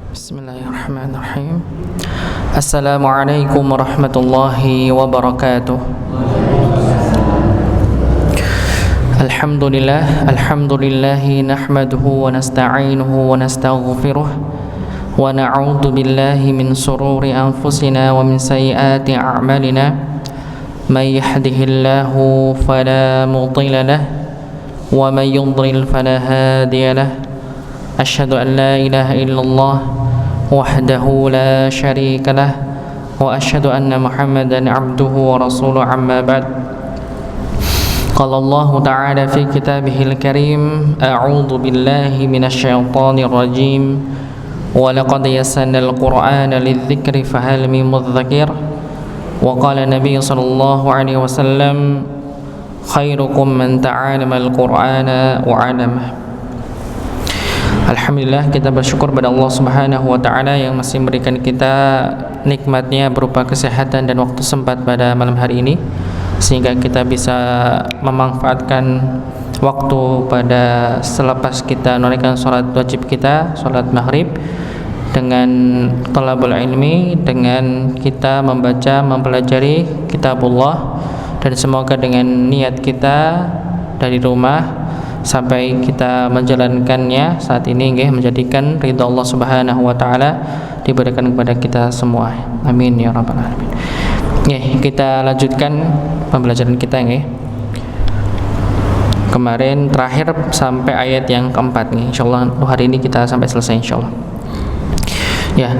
Bismillahirrahmanirrahim. Assalamualaikum warahmatullahi wabarakatuh. Alhamdulillahi nahmaduhu wa nasta'inuhu wa nastaghfiruh wa na'udzu billahi min sururi anfusina wa min sayyiati a'malina. May yahdihillahu fala mudilla lahu wa may yudlil fala hadiya lahu. Asyhadu an la ilaha illallah wahdahu la syarika lah wa asyhadu anna Muhammadan abduhu wa rasuluhu amma ba'd. Qala Allah ta'ala fi kitabihil karim, a'udzu billahi minasy syaithanir rajim. Wa laqad yassarnal Qur'ana lidzikri fahal min mudzakir. Wa qala Nabi sallallahu alaihi wasallam, khairukum man ta'allamal Qur'ana wa 'allamahu. Alhamdulillah, kita bersyukur pada Allah Subhanahu wa taala yang masih memberikan kita nikmatnya berupa kesehatan dan waktu sempat pada malam hari ini, sehingga kita bisa memanfaatkan waktu pada selepas kita menunaikan salat wajib kita, salat maghrib, dengan thalabul ilmi, dengan kita membaca, mempelajari kitabullah, dan semoga dengan niat kita dari rumah sampai kita menjalankannya saat ini menjadikan ridha Allah Subhanahu wa taala diberikan kepada kita semua. Amin ya rabbal alamin. Kita lanjutkan pembelajaran kita kemarin terakhir sampai ayat yang keempat insyaallah hari ini kita sampai selesai insyaallah.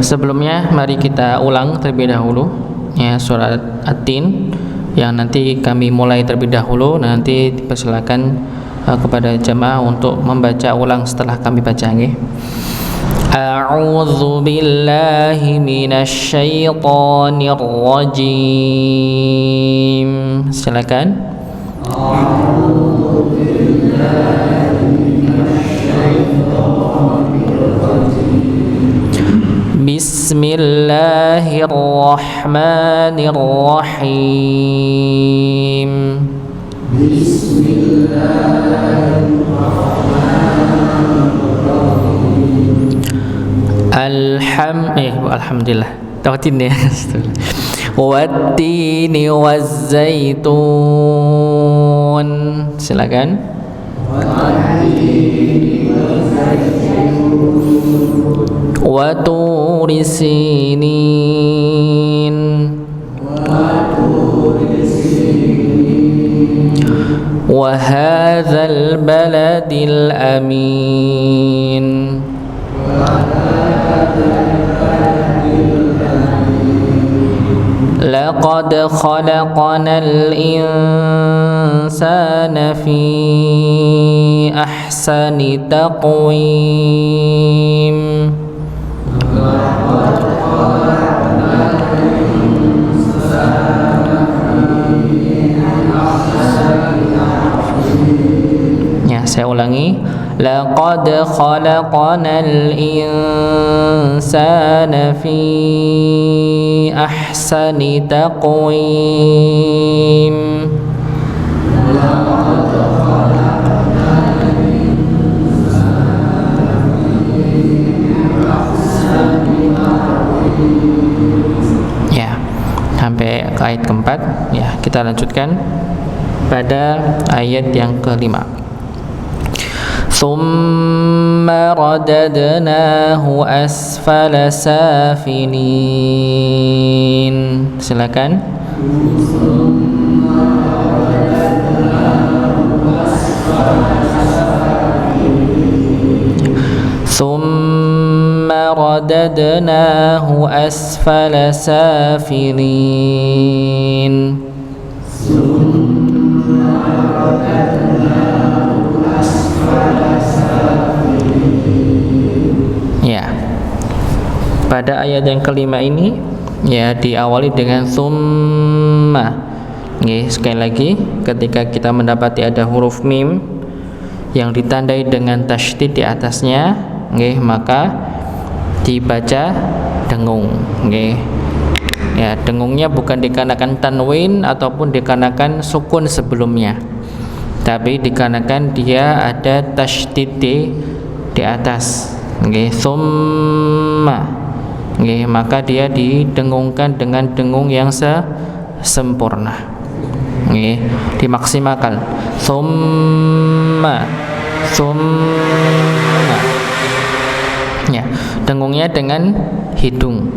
Sebelumnya mari kita ulang terlebih dahulu surat At-Tin yang nanti kami mulai terlebih dahulu, nanti dipersilakan kepada jamaah untuk membaca ulang setelah kami baca. A'udzu billahi minasy syaithanir rajim. Silakan. A'udzu billahi minasy syaithanir rajim. Bismillahirrahmanirrahim. Alhamdulillah. Tawatin ya. Wattini wazzaitun. Silakan. Wa turi sinin. Wa hadzal baladil amin. Laqad khalaqnal insana fi ahsani taqwim. Saya ulangi. Laqad khalaqnal insana fi ahsani taqwim. Sampai ke ayat keempat. Kita lanjutkan pada ayat yang kelima. Thumma radadnahu asfala safilin. Silakan. Thumma radadnahu asfala safilin. Pada ayat yang kelima ini diawali dengan thumma. Sekali lagi, ketika kita mendapati ada huruf mim yang ditandai dengan tasydid di atasnya, maka dibaca dengung. Dengungnya bukan dikarenakan tanwin ataupun dikarenakan sukun sebelumnya, tapi dikarenakan dia ada tasydid di atas. nggih, summa nggih, maka dia didengungkan dengan dengung yang sempurna nggih, dimaksimalkan. Summa ya, dengungnya dengan hidung.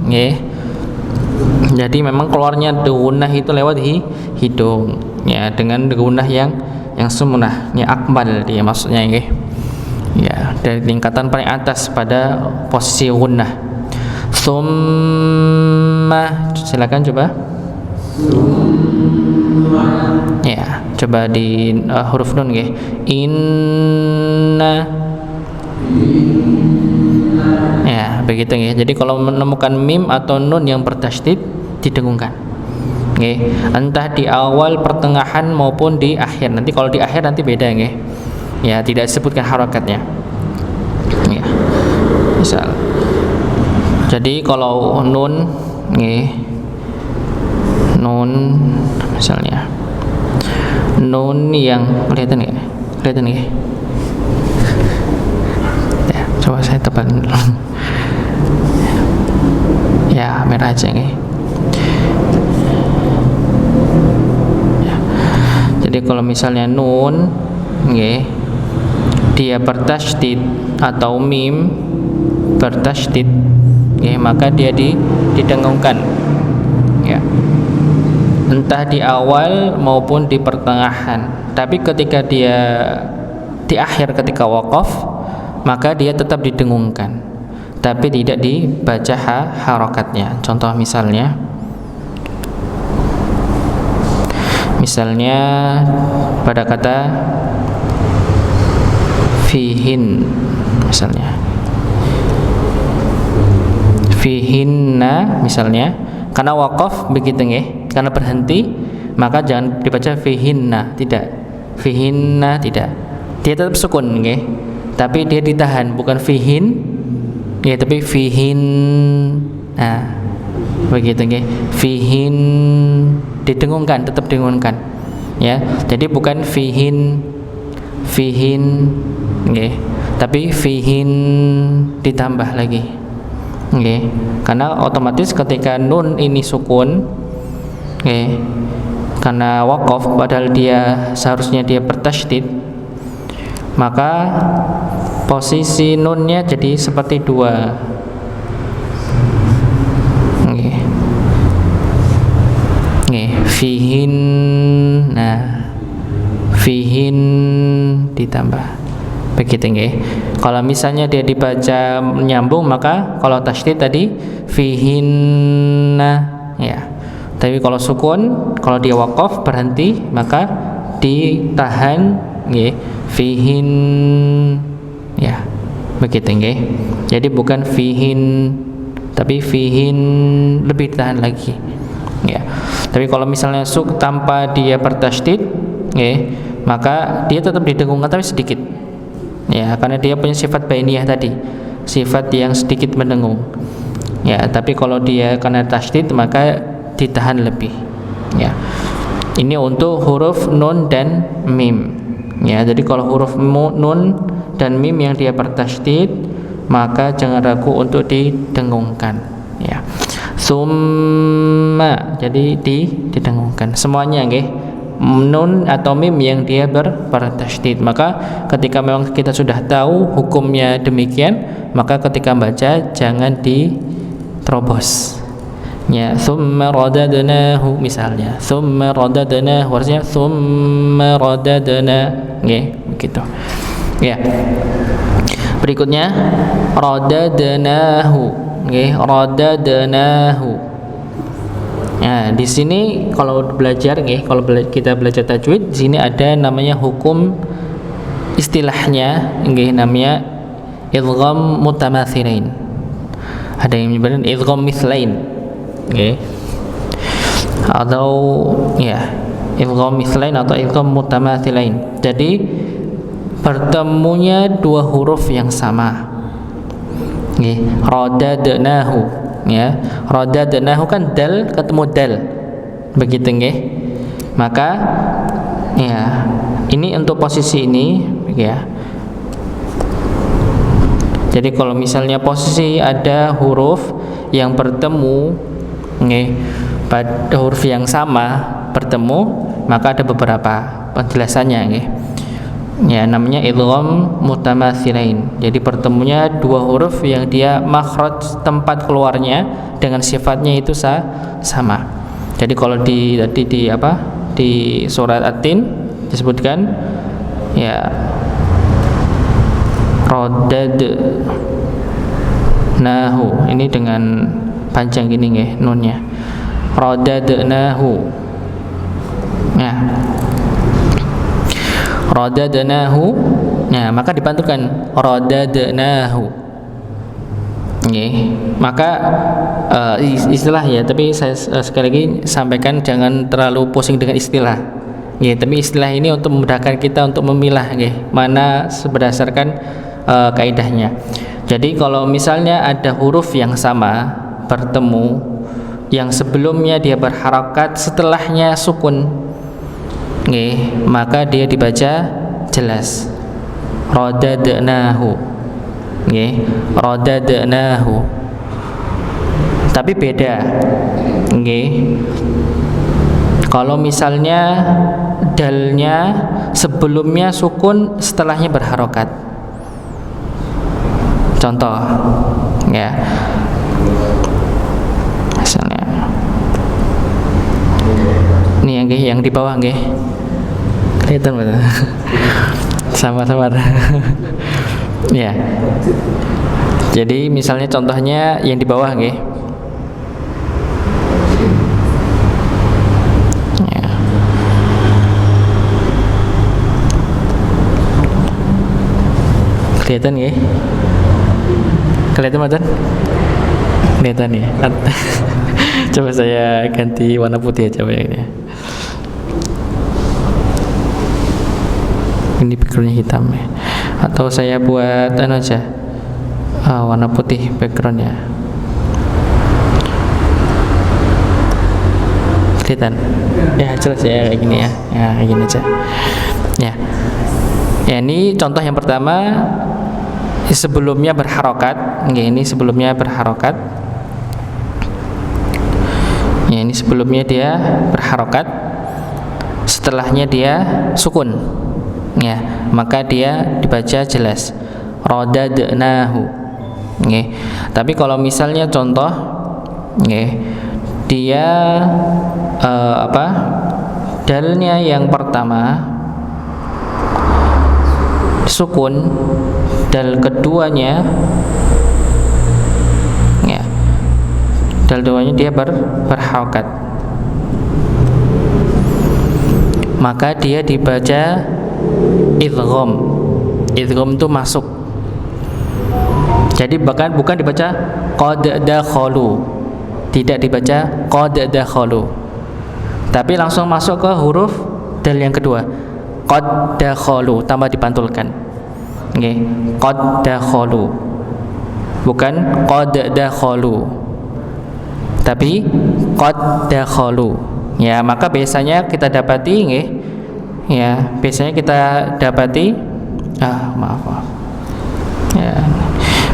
Nggih. Jadi memang keluarnya gunah itu lewat hidung ya, dengan gunah yang sunnah ya, akmal dia maksudnya nggih. Ya, dari tingkatan paling atas pada posisi gunah. Summa, silakan coba. Ya, coba di huruf nun nggih. Inna. Ya, begitu nggih. Jadi kalau menemukan mim atau nun yang bertasydid didengungkan. Nggih, entah di awal, pertengahan maupun di akhir. Nanti kalau di akhir nanti beda nggih. Ya, tidak disebutkan harakatnya. Ya. Misal. Jadi kalau nun nggih, nun misalnya nun yang kelihatan nggak? Kelihatan nggak? Ya, coba saya tebalin dulu. Ya, merah aja nggih. Ya. Jadi kalau misalnya nun nggih, dia bertasydid atau mim bertasydid nggih, maka dia didengungkan. Ya. Entah di awal maupun di pertengahan. Tapi ketika dia di akhir, ketika waqaf, maka dia tetap didengungkan, tapi tidak dibaca harakatnya. Contoh misalnya pada kata fihin, misalnya fihinna, misalnya karena waqaf begitu nggih, karena berhenti maka jangan dibaca fihinna, tidak, fihinna tidak, dia tetap sukun nggih, tapi dia ditahan, bukan fihin ya, tapi fihin. Nah, begitu nggih, fihin didengungkan, tetap didengungkan ya. Jadi bukan fihin nggih, tapi fihin ditambah lagi nggih, karena otomatis ketika nun ini sukun nggih, karena waqaf padahal dia seharusnya dia bertasydid, maka posisi nunnya jadi seperti dua nggih. Nggih, fihin. Nah, fihin ditambah begitu nggih. Kalau misalnya dia dibaca menyambung, maka kalau tasydid tadi fihinna ya. Tapi kalau sukun, kalau dia waqaf berhenti, maka ditahan nggih, fihin ya. Begitu nggih. Jadi bukan fihin, tapi fihin lebih ditahan lagi. Ya. Tapi kalau misalnya tanpa dia bertasydid nggih, maka dia tetap didengungkan tapi sedikit. Ya, karena dia punya sifat bainiyah tadi, sifat yang sedikit mendengung. Ya, tapi kalau dia karena tasydid maka ditahan lebih. Ya. Ini untuk huruf nun dan mim. Ya, jadi kalau huruf nun dan mim yang dia bertasydid, maka jangan ragu untuk didengungkan. Ya. Summa, jadi didengungkan semuanya nggih. Nun atau mim yang dia bertasydid, maka ketika memang kita sudah tahu hukumnya demikian, maka ketika baca jangan diterobos ya. Summa radadnahu misalnya, summa radadnahu, harusnya summa radadna nggih, begitu ya. Berikutnya radadnahu nggih, radadnahu. Nah, di sini kalau belajar nggih, kalau kita belajar tajwid, di sini ada namanya hukum istilahnya nggih, namanya idgham mutamatsilain. Ada yang menyebutkan idgham mithlain nggih. Atau ya, idgham mithlain atau idgham mutamatsilain. Jadi bertemunya dua huruf yang sama. Nggih, radadnahu. Ya, radadnahu kan dal ketemu dal, begitu nggih. Maka ya, ini untuk posisi ini ya. Jadi kalau misalnya posisi ada huruf yang bertemu pada huruf yang sama bertemu, maka ada beberapa penjelasannya ya, namanya idgham mutamatsilain. Jadi pertemunya dua huruf yang dia makhraj tempat keluarnya dengan sifatnya itu sama. Jadi kalau di surat At-Tin disebutkan ya radadnahu, ini dengan panjang gini nggih nunnya, radadnahu ya, radadnahu ya, maka dipantulkan radadnahu nggih. Maka istilah ya, tapi saya sekali lagi sampaikan jangan terlalu pusing dengan istilah ya, tapi istilah ini untuk memudahkan kita untuk memilah mana berdasarkan kaidahnya. Jadi kalau misalnya ada huruf yang sama bertemu, yang sebelumnya dia berharakat, setelahnya sukun, maka dia dibaca jelas radadnahu, radadnahu. Tapi beda, kalau misalnya dalnya sebelumnya sukun, setelahnya berharokat. Contoh ya, misalnya ini yang di bawah kelihatan betul. Sama-sama ya. Jadi misalnya contohnya yang di bawah ya. Kelihatan ya? Kelihatan betul? Kelihatan ya? Coba saya ganti warna putih aja ya. Ini backgroundnya hitam ya. Atau saya buat aja warna putih backgroundnya. Kelihatan? Ya jelas ya kayak gini ya. Ya kayak gini aja. Ya. Ya ini contoh yang pertama, sebelumnya berharokat. Ini sebelumnya berharokat. Ya, ini sebelumnya dia berharokat, setelahnya dia sukun. Ya, maka dia dibaca jelas radadnahu. Tapi kalau misalnya contoh, dia dalnya yang pertama sukun, dal keduanya ya, dal keduanya dia berharokat, maka dia dibaca idgham. Idgham itu masuk. Jadi bukan dibaca qad dakhalu, tidak dibaca qad dakhalu, tapi langsung masuk ke huruf dal yang kedua, qad dakhalu, tambah dipantulkan. Qad dakhalu, bukan qad dakhalu, tapi qad dakhalu. Ya, maka biasanya kita dapati maaf. Ya.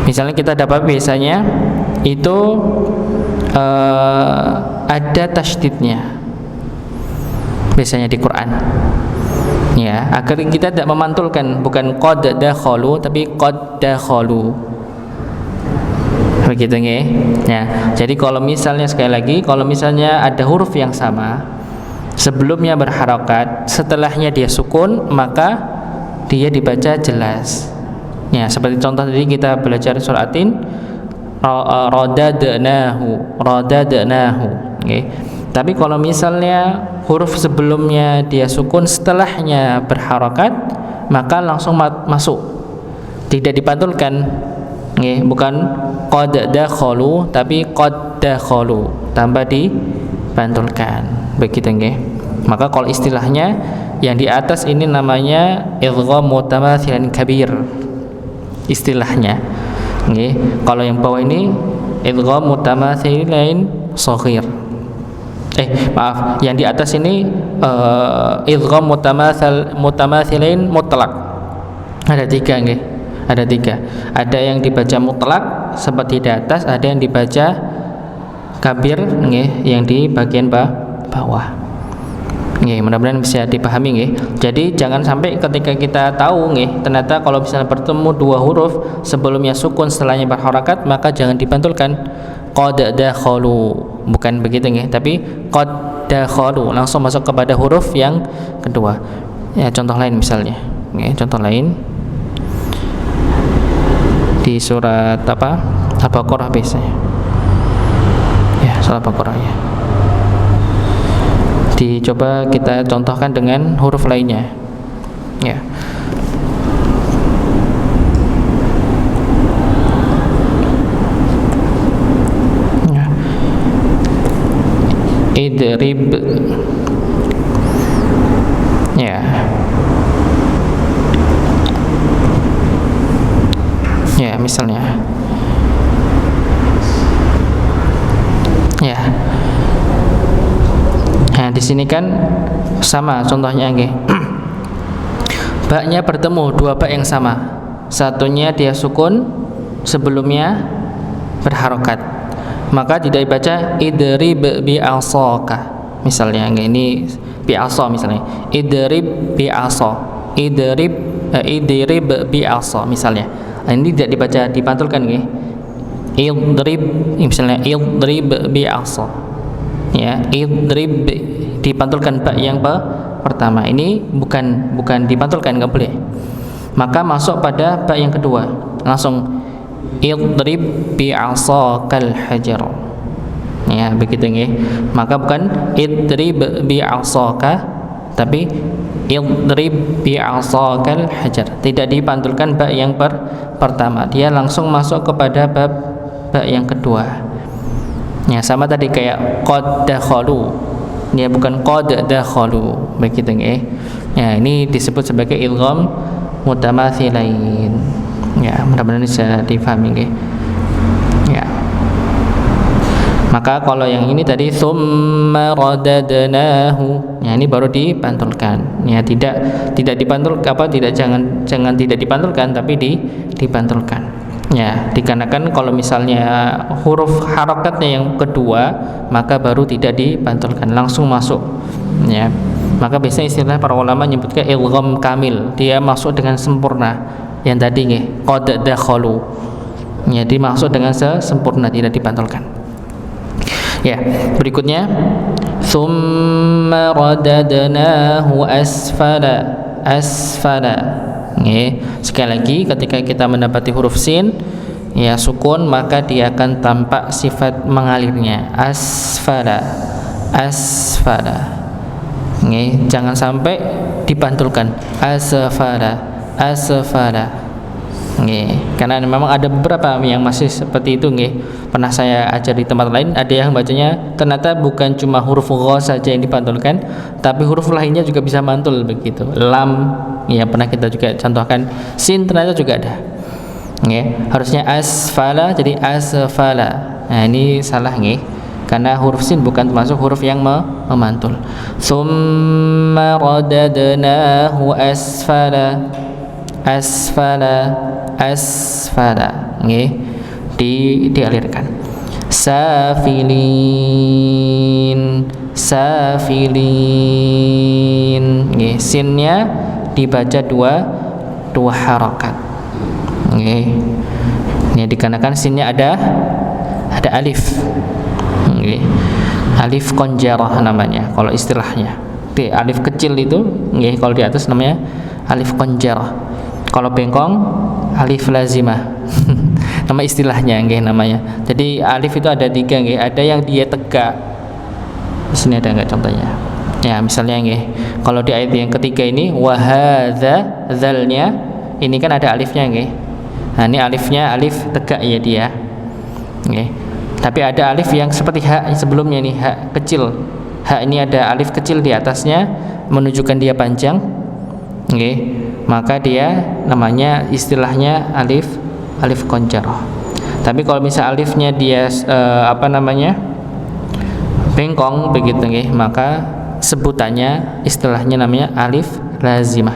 Misalnya kita dapat biasanya itu ada tasydidnya biasanya di Quran. Ya, agar kita tidak memantulkan, bukan qad dakhalu tapi qad dakhalu. Begitu ya. Jadi kalau misalnya sekali lagi, kalau misalnya ada huruf yang sama, sebelumnya berharokat, setelahnya dia sukun, maka dia dibaca jelas. Ya, seperti contoh tadi kita belajar surah At-Tin, radadnahu. Tapi kalau misalnya huruf sebelumnya dia sukun, setelahnya berharokat, maka langsung masuk, tidak dipantulkan. Bukan qad dakhalu tapi qad dakhalu, tambah dipantulkan. Begitu Maka kalau istilahnya yang di atas ini namanya idgham mutamathilan kabir, istilahnya. Kalau yang bawah ini idgham mutamathilan shaghir. Maaf, yang di atas ini idgham mutamathilain mutlak. Ada tiga nggih. Ada tiga. Ada yang dibaca mutlak seperti di atas, ada yang dibaca kabir nggih, yang di bagian bawah. Nggih, mudah-mudahan bisa dipahami nggih. Jadi jangan sampai ketika kita tahu nggih, ternyata kalau misalnya bertemu dua huruf sebelumnya sukun setelahnya berharakat, maka jangan dipantulkan qad dakhalu. Bukan begitu nggih, tapi qad dakhalu, langsung masuk kepada huruf yang kedua. Ya, contoh lain misalnya. Nggih, contoh lain di surat apa? Al-Baqarah biasanya. Ya, surat Al-Baqarah ya. Dicoba kita contohkan dengan huruf lainnya. Ya. Ya. Idrib. Ya. Ya, misalnya. Ya. Nah, di sini kan sama contohnya nggih. Baknya bertemu dua bak yang sama. Satunya dia sukun, sebelumnya berharokat. Maka tidak dibaca idrib bi asaka. Misalnya nggih, ini bi asa misalnya. Idrib bi asa. Idrib bi asa misalnya. Ini tidak dibaca, dipantulkan nggih. Idrib misalnya idrib bi asa. Ya, idrib dipantulkan bak yang pertama. Ini bukan dipantulkan, enggak boleh. Maka masuk pada bak yang kedua. Langsung idrib bi asakal hajar. Ya, begitu nggih. Maka bukan idrib bi asaka, tapi idrib bi asakal hajar. Tidak dipantulkan bak yang pertama. Dia langsung masuk kepada bak yang kedua. Ya, sama tadi kayak qad dakhalu. Dia bukan qad dakhalu, begitu nggih. Ya, ini disebut sebagai idgham mutamathilain. Ya, mudah-mudahan bisa difahami nggih. Ya. Maka kalau yang ini tadi tsumma radadnahu, ya ini baru dipantulkan. Ya, tidak dipantul jangan tidak dipantulkan, tapi dipantulkan. Ya, dikarenakan kalau misalnya huruf harakatnya yang kedua, maka baru tidak dipantulkan, langsung masuk. Ya, maka biasanya istilah para ulama menyebutkan idgham kamil, dia masuk dengan sempurna. Yang tadi nggih, qad dakhalu. Ya, dimaksud dengan sempurna, tidak dipantulkan. Ya, berikutnya tsumma radadnahu asfala. Sekali lagi, ketika kita mendapati huruf sin ya sukun, maka dia akan tampak sifat mengalirnya, asfala. Jangan sampai dipantulkan asfala. Karena memang ada beberapa yang masih seperti itu nggih. Pernah saya ajar di tempat lain, ada yang bacanya ternyata bukan cuma huruf gha saja yang dipantulkan, tapi huruf lainnya juga bisa mantul begitu. Lam, ya pernah kita juga contohkan. Sin ternyata juga ada. Nggih, harusnya asfala jadi asfala. Nah, ini salah nggih. Karena huruf sin bukan termasuk huruf yang memantul. Tsumma radadnahu asfala. Nggih, dialirkan. Safilin. Nggih, sinnya dibaca dua harakat. Nggih. Ini dikarenakan sinnya ada alif. Nggih. Alif konjarah namanya kalau istilahnya. Alif kecil itu nggih, kalau di atas namanya alif konjarah. Kalau bengkong alif lazimah. Nama istilahnya nggih namanya. Jadi alif itu ada tiga nggih, ada yang dia tegak. Di sini ada enggak contohnya? Ya, misalnya nggih, kalau di ayat yang ketiga ini wa hadza, zalnya ini kan ada alifnya nggih. Nah, ini alifnya alif tegak ya dia. Nggih. Tapi ada alif yang seperti hak sebelumnya nih, hak kecil. Hak ini ada alif kecil di atasnya menunjukkan dia panjang. Nggih. Maka dia namanya istilahnya alif konjarah. Tapi kalau misal alifnya dia bengkong, bengkong begitu nggih, maka sebutannya istilahnya namanya alif lazimah.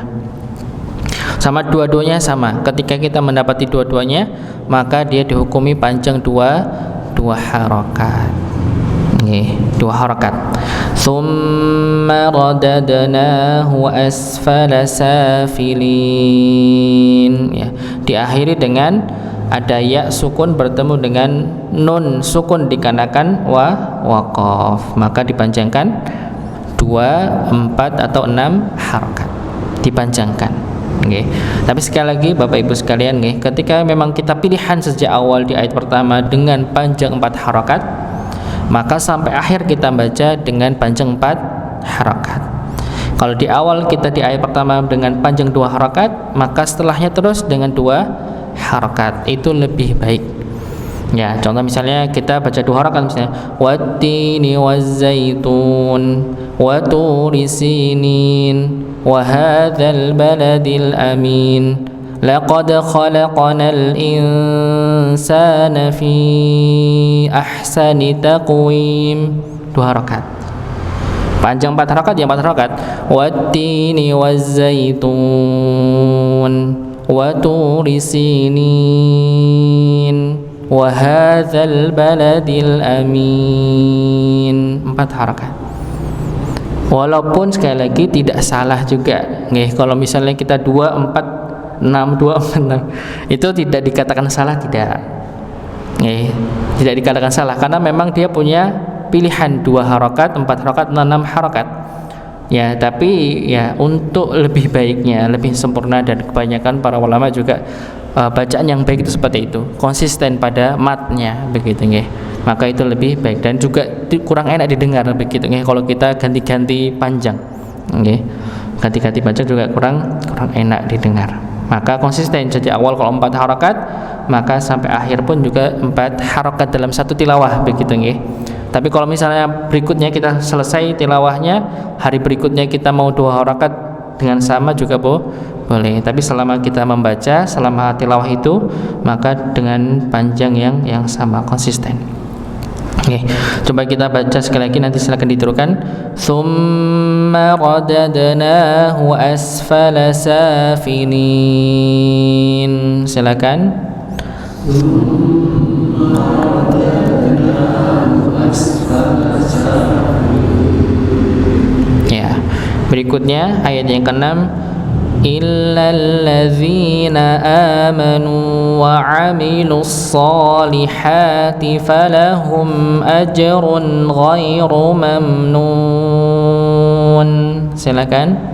Sama dua-duanya sama. Ketika kita mendapati dua-duanya, maka dia dihukumi panjang dua harakat. Nggih, 2 harakat. Tsumma radadnahu asfala safilin. Ya, diakhiri dengan ada ya sukun bertemu dengan nun sukun dikarenakan waqaf, maka dipanjangkan 2, 4 atau 6 harakat, dipanjangkan. Okay. Tapi sekali lagi Bapak Ibu sekalian, ketika memang kita pilihan sejak awal di ayat pertama dengan panjang 4 harakat, maka sampai akhir kita baca dengan panjang 4 harakat. Kalau di awal kita di ayat pertama dengan panjang 2 harakat, maka setelahnya terus dengan 2 harakat, itu lebih baik. Ya, contoh misalnya kita baca 2 harakat, misalnya wattini wazzaitun wa turi sinin wa hadzal baladil amin laqad khalaqnal insana fi ahsani taqwim. 2 harakat. Panjang 4 harakat ya 4 harakat. Wattini wazzaitun wa turi sinin wa hadzal baladil amin. 4 harakat. Walaupun sekali lagi tidak salah juga nggih, kalau misalnya kita 2 4 6 2 4 6 itu tidak dikatakan salah, tidak nggih, tidak dikatakan salah karena memang dia punya pilihan 2 harakat, 4 harakat, 6 harakat. Ya, tapi ya untuk lebih baiknya, lebih sempurna, dan kebanyakan para ulama juga bacaan yang baik itu seperti itu, konsisten pada matnya begitu nggih. Maka itu lebih baik dan juga kurang enak didengar begitu nggih kalau kita ganti-ganti panjang nggih. Ganti-ganti panjang juga kurang enak didengar. Maka konsisten sejak awal kalau 4 harakat, maka sampai akhir pun juga 4 harakat dalam satu tilawah begitu nggih. Tapi kalau misalnya berikutnya kita selesai tilawahnya, hari berikutnya kita mau 2 harakat dengan sama juga boleh. Tapi selama kita membaca selama tilawah itu, maka dengan panjang yang sama, konsisten. Oke, coba kita baca sekali lagi, nanti silakan ditirukan. Tsumma radadnahu asfala safilin. Silakan. Ya, berikutnya ayat yang ke-6, illalladzina amanu wa 'amilus solihati falahum ajrun ghairu mamnun. Silakan.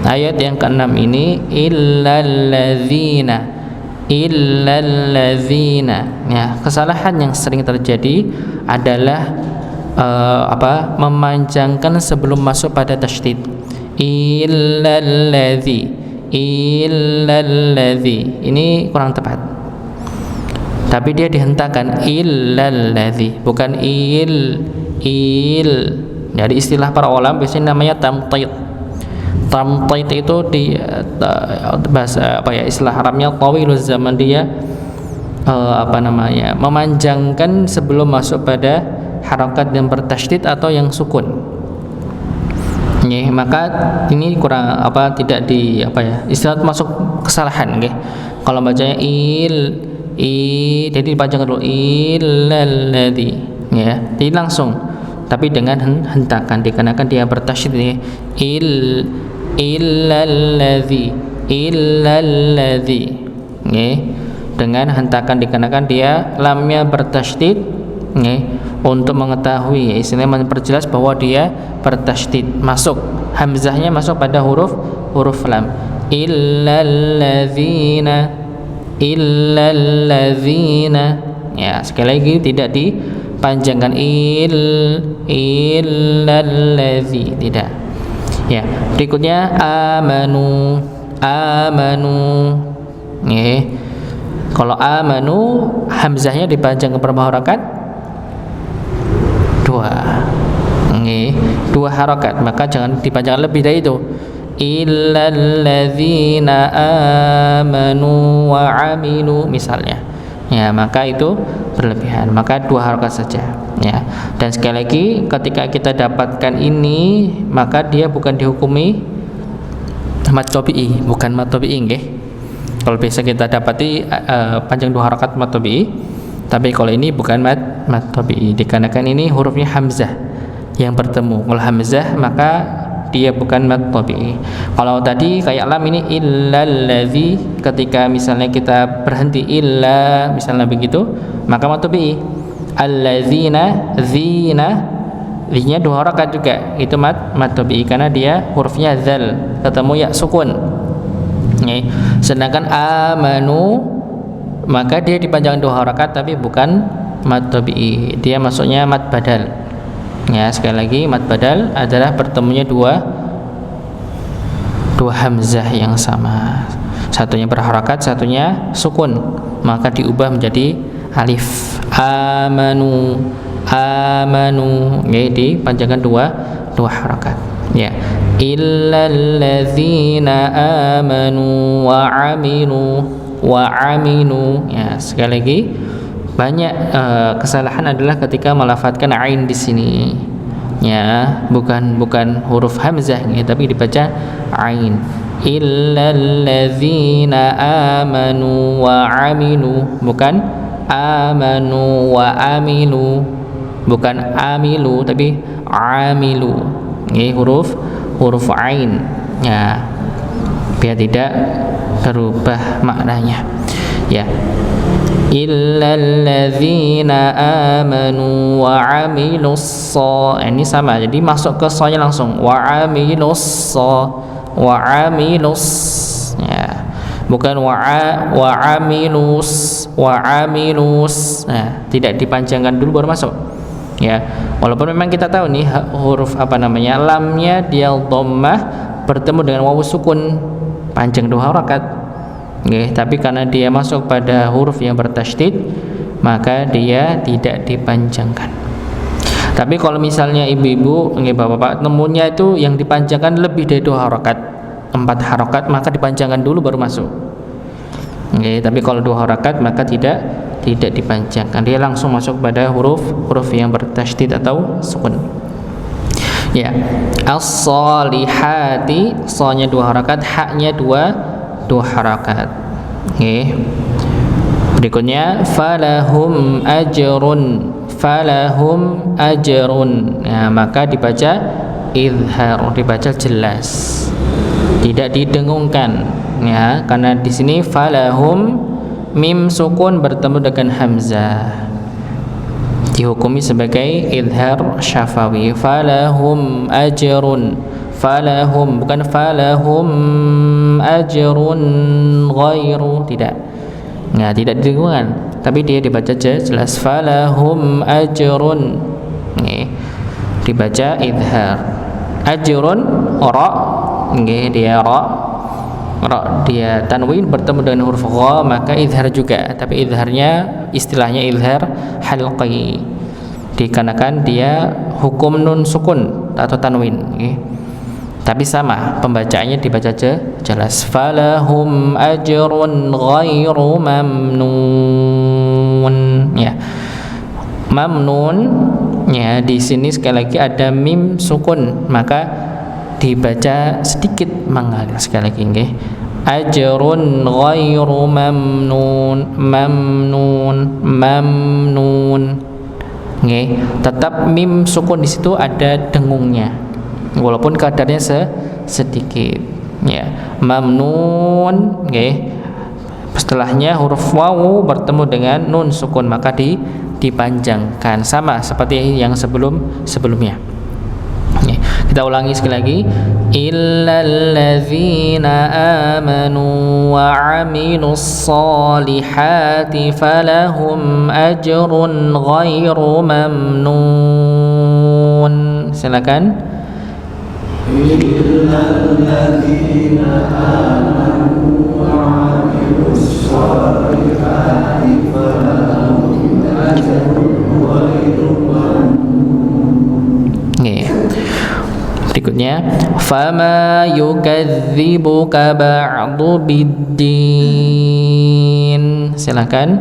Ayat yang ke-6 ini illalladzina. Ya, kesalahan yang sering terjadi adalah memanjangkan sebelum masuk pada tasydid. Illalladzi. Ini kurang tepat. Tapi dia dihentakan illalladzi, bukan il. Jadi istilah para ulama biasanya namanya tamtid. Tamtid itu di bahasa istilah Arabnya tawiluz zaman, dia memanjangkan sebelum masuk pada harakat yang bertasydid atau yang sukun. Maka ini kurang tidak istilah masuk kesalahan nggih. Kalau bacanya jadi dipanjangkan dulu illalladzi ya. Jadi langsung, tapi dengan hentakan dikarenakan dia bertasydid illalladzi nggih, dengan hentakan dikarenakan dia lamnya bertasydid nggih, untuk mengetahui istilahnya memperjelas bahwa dia bertasydid, masuk hamzahnya masuk pada huruf lam. Illalladzina ya, sekali lagi tidak dipanjangkan illalladzi, tidak. Ya, berikutnya amanu. Nggih. Kalau amanu hamzahnya dipanjang ke berapa harakat? 2. Dua harakat, maka jangan dipanjangkan lebih dari itu. Illalladzina amanu wa amilu misalnya. Ya, maka itu berlebihan. Maka dua harakat saja. Ya. Dan sekali lagi ketika kita dapatkan ini, maka dia bukan dihukumi mad tabi'i, bukan mad tabi'i nggih. Kalau biasa kita dapati panjang dua harakat mad tabi'i, tapi kalau ini bukan mad tabi'i dikarenakan ini hurufnya hamzah yang bertemu. Kalau hamzah maka dia bukan mad tabi'i. Kalau tadi kayak lam ini illalladzi, ketika misalnya kita berhenti illa misalnya begitu, maka mad tabi'i. Alladzina zina, zi-nya dua harakat juga, itu mad tabi'i karena dia hurufnya zal, ketemu ya sukun. Sedangkan amanu maka dia dipanjangkan dua harakat tapi bukan mad tabi'i, dia masuknya mad badal. Ya, sekali lagi mad badal adalah bertemunya dua hamzah yang sama, satunya berharakat, satunya sukun, maka diubah menjadi alif. Amanu, ya, dipanjangkan dua harakat. Ya, illalladzina amanu wa amilu. Ya, sekali lagi banyak kesalahan adalah ketika melafadzkan ain di sini. Ya, bukan huruf hamzah ya, tapi dibaca ain. Illalladzina amanu wa amilu, bukan amanu wa amilu, bukan amilu tapi amilu. Ini huruf ain. Ya, biar tidak berubah maknanya. Ya, illalladzina amanu wa amilus ini sama, jadi masuk ke so-nya langsung wa amilus ya, bukan wa amilus. Nah, tidak dipanjangkan dulu baru masuk. Ya, walaupun memang kita tahu nih huruf lamnya dia dhammah bertemu dengan wawu sukun panjang dua harakat. Tapi karena dia masuk pada huruf yang bertasydid, maka dia tidak dipanjangkan. Tapi kalau misalnya ibu-ibu, bapak-bapak, temunya itu yang dipanjangkan lebih dari dua harakat, 4 harakat, maka dipanjangkan dulu baru masuk. Tapi kalau dua harakat maka tidak dipanjangkan, dia langsung masuk pada huruf yang bertasydid atau sukun. Ya, as-solihati, so-nya dua harakat, ha-nya dua harakat. Berikutnya falahum ajrun. Nah, maka dibaca izhar, dibaca jelas, tidak didengungkan. Ya, karena di sini falahum mim sukun bertemu dengan hamzah, dihukumi sebagai izhar syafawi. Falahum ajrun, falahum, bukan falahum ajrun ghairu, tidak. Nah, tidak didengungkan, tapi dia dibaca jelas falahum ajrun. Dibaca izhar. Ajrun ra, dia ra dia tanwin bertemu dengan huruf gha, maka izhar juga, tapi izharnya istilahnya izhar halqi, dikarenakan dia hukum nun sukun atau tanwin. Tapi sama pembacaannya, dibaca jelas falahum ajrun ghairu mamnun. Ya, mamnun ya, di sini sekali lagi ada mim sukun, maka dibaca sedikit mengalir. Sekali lagi nggih, ajrun ghairu mamnun nggih, tetap mim sukun di situ ada dengungnya walaupun kadarnya sedikit. Ya, mamnun nggih, setelahnya huruf wawu bertemu dengan nun sukun, maka dipanjangkan, sama seperti yang sebelumnya. Kita ulangi sekali lagi, illalladzina amanu wa amilus solihati falahum ajrun ghairu mamnun. Silakan. Illalladzina amanu wa amilus solihati falahum ajrun ghairu mamnun. Berikutnya fama yukadzibuka ba'du biddin. Silakan.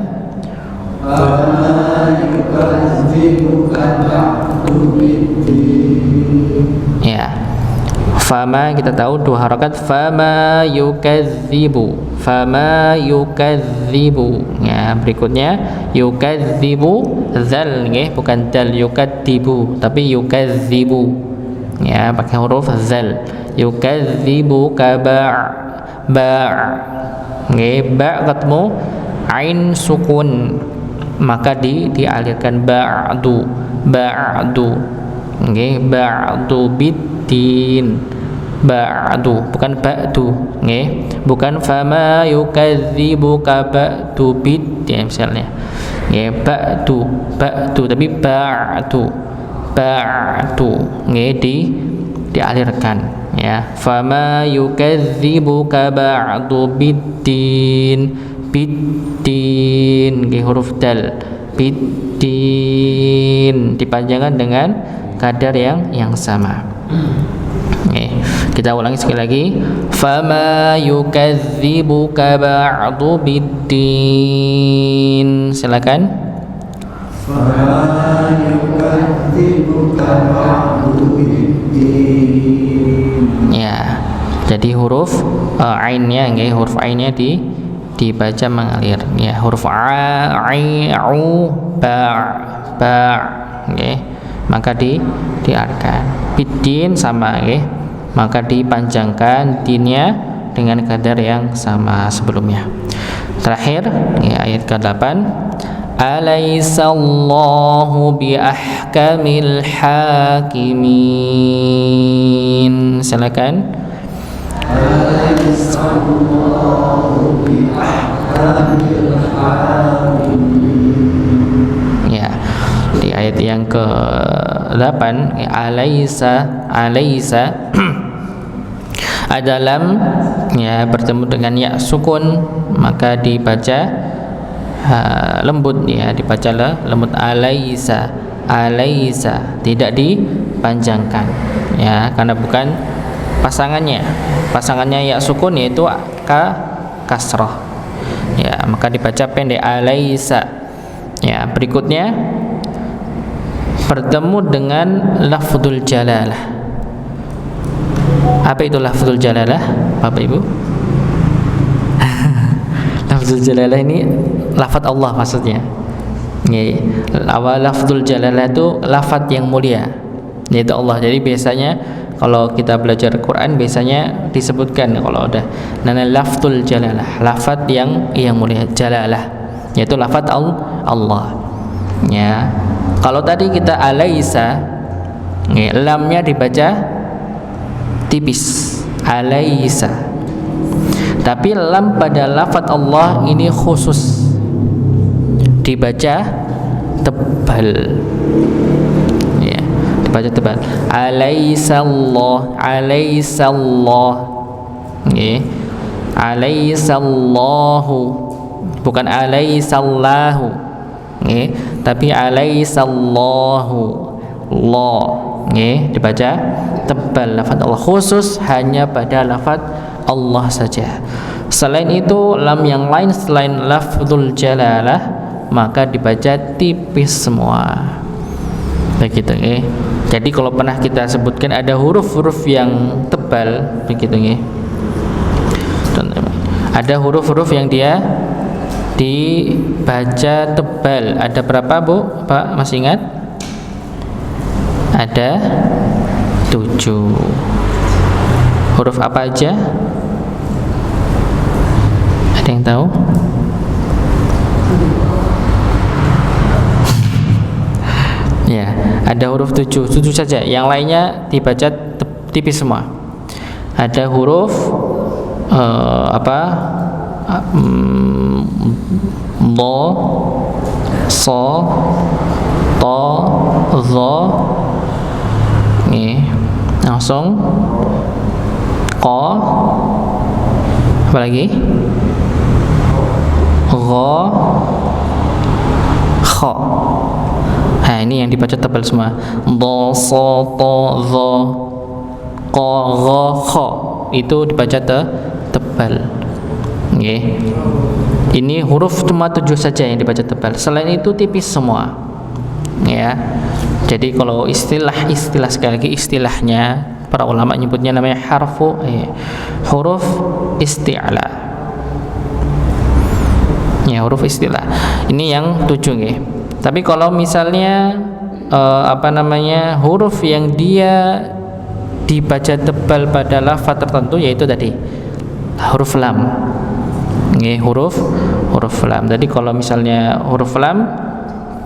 Fama yukadzibuka ba'du biddin. Ya. Fama kita tahu dua harakat, fama yukadzibu, fama yukadzibu. Ya, berikutnya yukadzibu zal nggih, bukan dal yukadzibu tapi yukadzibu. Ya, pakai huruf zal. Yukadzibu ka ba' nggih, ba' ketemu ain sukun maka dialirkan ba'du nggih, ba'du biddin, ba'du bukan ba'du nggih, bukan fama yukadzibuka ba'du biddin misalnya nggih, ba'du tapi ba'du nggih, dialirkan ya, fama yukadzibuka ba'du biddin nggih, huruf dal biddin dipanjangkan dengan kadar yang sama. Kita ulangi sekali lagi. Fama yukadzibuka ba'du biddin. Silakan. Fama yukadzibuka ba'du biddin. Ya. Jadi huruf ainnya nggih, huruf ainnya dibaca mengalir ya, huruf a, ai, u, ba nggih, maka diarkan. Biddin sama nggih, maka dipanjangkan dinnya dengan kadar yang sama sebelumnya. Terakhir ya, ayat ke-8, alaysallahu biahkamil hakimin. Silakan. Alaysallahu biahkamil hakimin. Ya, di ayat yang ke-8 alaysa ada lam ya bertemu dengan ya sukun maka dibaca lembut ya, dibaca lembut, alaysa tidak dipanjangkan ya, karena bukan pasangannya ya sukun yaitu kasrah ya, maka dibaca pendek alaysa ya. Berikutnya bertemu dengan lafzul jalalah. Apa itu lafzul jalalah, Bapak Ibu? Lafzul jalalah ini lafaz Allah maksudnya. Lafzul jalalah itu lafaz yang mulia, yaitu Allah. Jadi biasanya kalau kita belajar Quran biasanya disebutkan kalau ada nama lafzul jalalah, lafaz yang mulia, jalalah, yaitu lafaz Allah. Ya. Kalau tadi kita alaysa, lamnya dibaca tipis, alaysa. Tapi lam pada lafaz Allah ini khusus dibaca tebal. Ya, dibaca tebal. Alaysallah, nggih. Alaysallahu, bukan alaysallahu. Nggih, tapi alaysallahu, la nggih, dibaca tebal lafaz Allah, khusus hanya pada lafaz Allah saja. Selain itu lam yang lain selain lafzul jalalah maka dibaca tipis semua. Begitu nggih. Jadi kalau pernah kita sebutkan ada huruf-huruf yang tebal begitu nggih. Ada huruf-huruf yang dia dibaca tebal. Ada berapa, Bu? Pak, masih ingat? Ada 7. Huruf apa aja? Ada yang tahu? Ya, ada huruf 7 saja. Yang lainnya dibaca tipis semua. Ada huruf do, so, to, zo. Nih, langsung ko. Apa lagi? Gho, kho. Nah, ini yang dibaca tebal semua. Do, so, to, zo. Qa, gha, kha itu dibaca tebal. Nggih. Ini huruf cuma 7 saja yang dibaca tebal. Selain itu tipis semua. Ya. Jadi kalau istilah sekali lagi istilahnya para ulama nyebutnya namanya huruf isti'la. Ya, huruf istilah. Ini yang 7 nggih. Tapi kalau misalnya huruf yang dia dibaca tebal pada lafaz tertentu, yaitu tadi huruf lam. Nggih, huruf lam. Jadi kalau misalnya huruf lam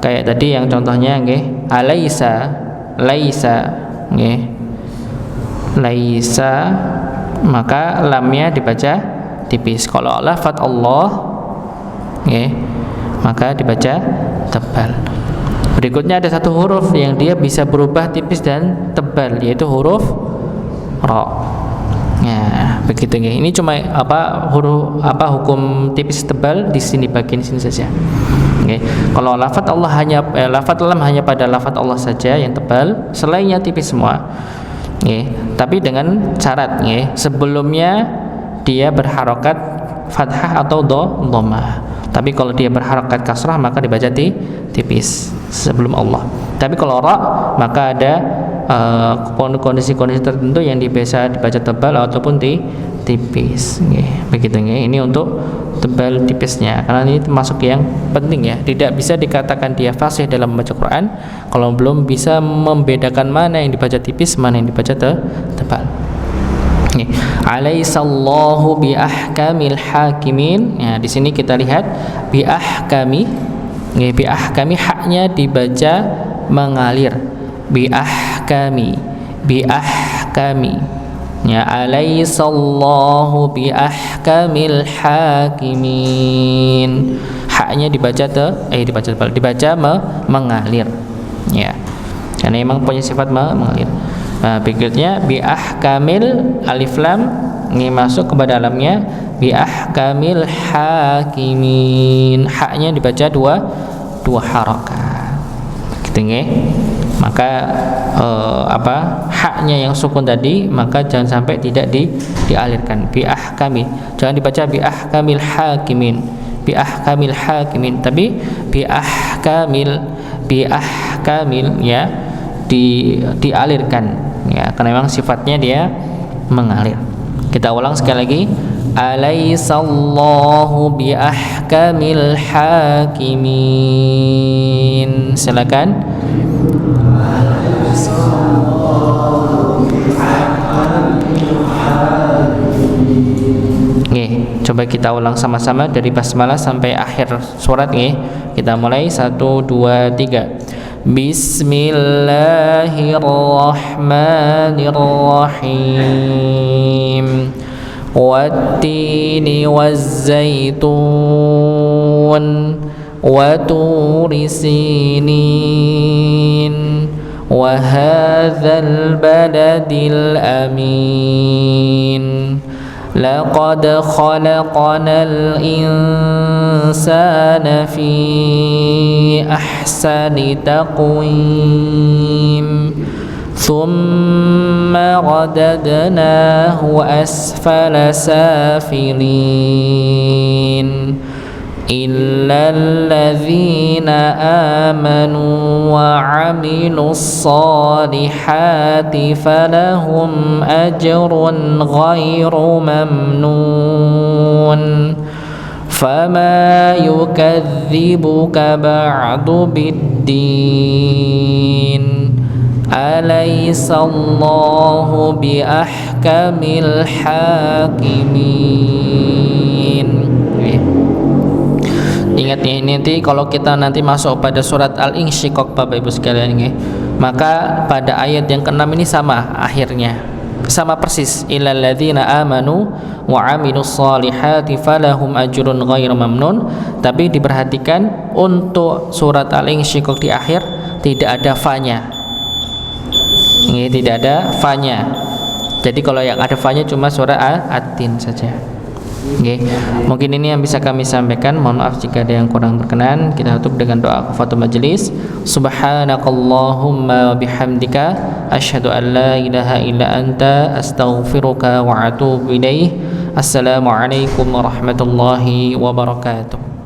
kayak tadi yang contohnya nggih, alaisa, laisa, nggih. Laisa, maka lamnya dibaca tipis. Kalau lafaz Allah, nggih, maka dibaca tebal. Berikutnya ada satu huruf yang dia bisa berubah tipis dan tebal, yaitu huruf ra. Ya, begitu nggih. Ini cuma hukum tipis tebal di sini, bagian sini saja. Oke. Kalau lafaz Allah lafaz lam hanya pada lafaz Allah saja yang tebal, selainnya tipis semua. Oke. Tapi dengan syarat nggih, sebelumnya dia berharokat fathah atau dhammah. Tapi kalau dia berharokat kasrah maka dibaca tipis sebelum Allah. Tapi kalau ra maka ada kondisi-kondisi tertentu yang bisa dibaca tebal ataupun tipis. Begitu nggih. Ini untuk tebal tipisnya, karena ini termasuk yang penting ya. Tidak bisa dikatakan dia fasih dalam membaca Quran kalau belum bisa membedakan mana yang dibaca tipis, mana yang dibaca tebal. Alaisallahu bi ahkamil hakimin. Ya, di sini kita lihat bi ahkami. Bi ahkami, haknya dibaca mengalir. Bi ahkami. Ya, alaisallahu bi ahkamil hakimin. Haknya dibaca mengalir. Ya. Karena memang punya sifat mengalir. Nah, berikutnya bi ahkamil, alif lam ini masuk kepada dalamnya bi ahkamil hakimin. Haknya dibaca dua harakat. Gitu nggih. Maka haknya yang sukun tadi maka jangan sampai tidak dialirkan. Bi ahkami. Jangan dibaca bi ahkamil hakimin. Bi ahkamil hakimin, tapi bi ahkamil ya dialirkan ya, karena memang sifatnya dia mengalir. Kita ulang sekali lagi. Alaisallahu bi ahkamil hakimin. Silakan. Nggih, coba kita ulang sama-sama dari basmalah sampai akhir surat nggih. Kita mulai 1 2 3. Bismillahirrahmanirrahim. Wattini wazzaitun wa turi sinin wa hadzal baladil amin. Laqad khalaqnal insana fi ahsani taqwim thumma radadnahu asfala safilin illa alladhina amanu wa 'amilus solihati falahum ajrun ghairu mamnun. Fama yukadzibuka ba'du biddin. Alaisallahu bi ahkamil hakimin. Ingat ya, nanti kalau kita nanti masuk pada surat Al-Insyiqaq Bapak Ibu sekalian nggih, maka pada ayat yang ke-6 ini sama akhirnya. Sama persis, illal ladzina amanu wa 'amilus solihati falahum ajrun ghairu mamnun. Tapi diperhatikan untuk surat Al-Insyiqaq di akhir tidak ada fa-nya. Ini tidak ada fa-nya. Jadi kalau yang ada fa-nya cuma surah At-Tin saja. Oke, mungkin ini yang bisa kami sampaikan. Mohon maaf jika ada yang kurang berkenan. Kita tutup dengan doa kafatul majelis. Subhanakallahumma wa bihamdika asyhadu an la ilaha illa anta astaghfiruka wa atubu ilaih. Assalamualaikum warahmatullahi wabarakatuh.